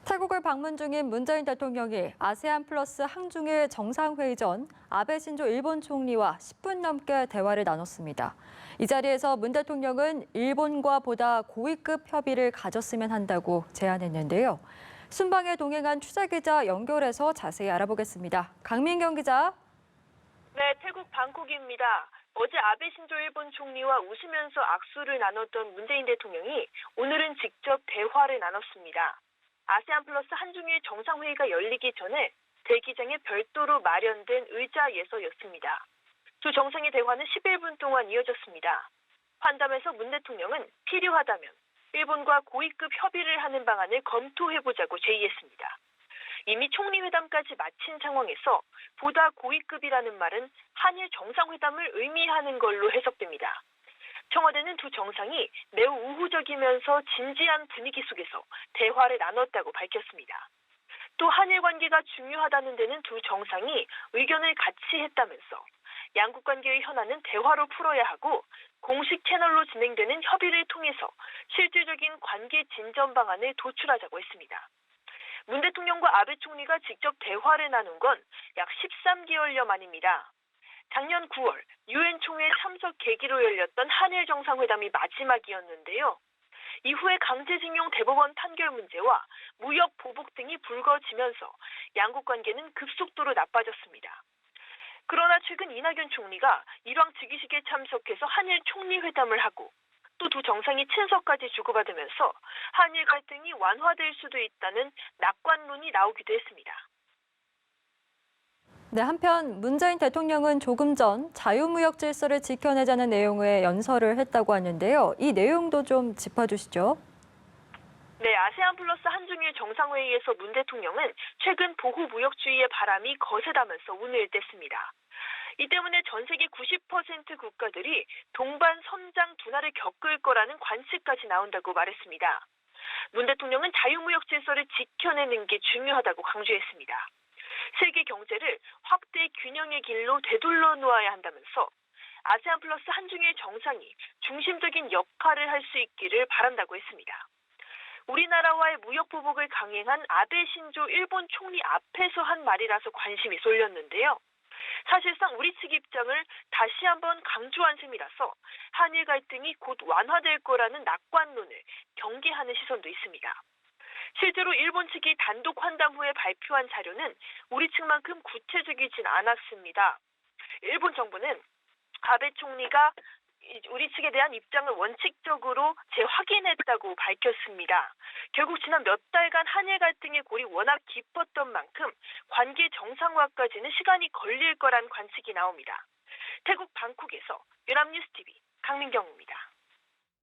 태국을 방문 중인 문재인 대통령이 아세안 플러스 한중일 정상회의 전 아베 신조 일본 총리와 10분 넘게 대화를 나눴습니다. 이 자리에서 문 대통령은 일본과 보다 고위급 협의를 가졌으면 한다고 제안했는데요. 순방에 동행한 취재기자 연결해서 자세히 알아보겠습니다. 강민경 기자. 네, 태국 방콕입니다. 어제 아베 신조 일본 총리와 웃으면서 악수를 나눴던 문재인 대통령이 오늘은 직접 대화를 나눴습니다. 아세안 플러스 한중일 정상회의가 열리기 전에 대기장에 별도로 마련된 의자에서였습니다. 두 정상의 대화는 11분 동안 이어졌습니다. 환담에서 문 대통령은 필요하다면 일본과 고위급 협의를 하는 방안을 검토해보자고 제의했습니다. 이미 총리 회담까지 마친 상황에서 보다 고위급이라는 말은 한일 정상회담을 의미하는 걸로 해석됩니다. 청와대는 두 정상이 매우 우호적이면서 진지한 분위기 속에서 대화를 나눴다고 밝혔습니다. 또 한일 관계가 중요하다는 데는 두 정상이 의견을 같이 했다면서 양국 관계의 현안은 대화로 풀어야 하고 공식 채널로 진행되는 협의를 통해서 실질적인 관계 진전 방안을 도출하자고 했습니다. 문 대통령과 아베 총리가 직접 대화를 나눈 건 약 13개월여 만입니다. 작년 9월 유엔 총회 참석 계기로 열렸던 한일 정상회담이 마지막이었는데요. 이후에 강제징용 대법원 판결 문제와 무역 보복 등이 불거지면서 양국 관계는 급속도로 나빠졌습니다. 그러나 최근 이낙연 총리가 일왕 즉위식에 참석해서 한일 총리 회담을 하고 또 두 정상이 친서까지 주고받으면서 한일 갈등이 완화될 수도 있다는 낙관론이 나오기도 했습니다. 네, 한편 문재인 대통령은 조금 전 자유무역 질서를 지켜내자는 내용의 연설을 했다고 하는데요. 이 내용도 좀 짚어주시죠. 네, 아세안 플러스 한중일 정상회의에서 문 대통령은 최근 보호무역주의의 바람이 거세다면서 운을 뗐습니다. 이 때문에 전 세계 90% 국가들이 동반 선장 둔화를 겪을 거라는 관측까지 나온다고 말했습니다. 문 대통령은 자유무역 질서를 지켜내는 게 중요하다고 강조했습니다. 세계 경제를 확대 균형의 길로 되돌려 놓아야 한다면서 아세안 플러스 한중일 정상이 중심적인 역할을 할 수 있기를 바란다고 했습니다. 우리나라와의 무역 보복을 강행한 아베 신조 일본 총리 앞에서 한 말이라서 관심이 쏠렸는데요. 사실상 우리 측 입장을 다시 한번 강조한 셈이라서 한일 갈등이 곧 완화될 거라는 낙관론을 경계하는 시선도 있습니다. 실제로 일본 측이 단독 환담 후에 발표한 자료는 우리 측만큼 구체적이진 않았습니다. 일본 정부는 아베 총리가 우리 측에 대한 입장을 원칙적으로 재확인했다고 밝혔습니다. 결국 지난 몇 달간 한일 갈등의 골이 워낙 깊었던 만큼 관계 정상화까지는 시간이 걸릴 거란 관측이 나옵니다. 태국 방콕에서 연합뉴스TV 강민경입니다.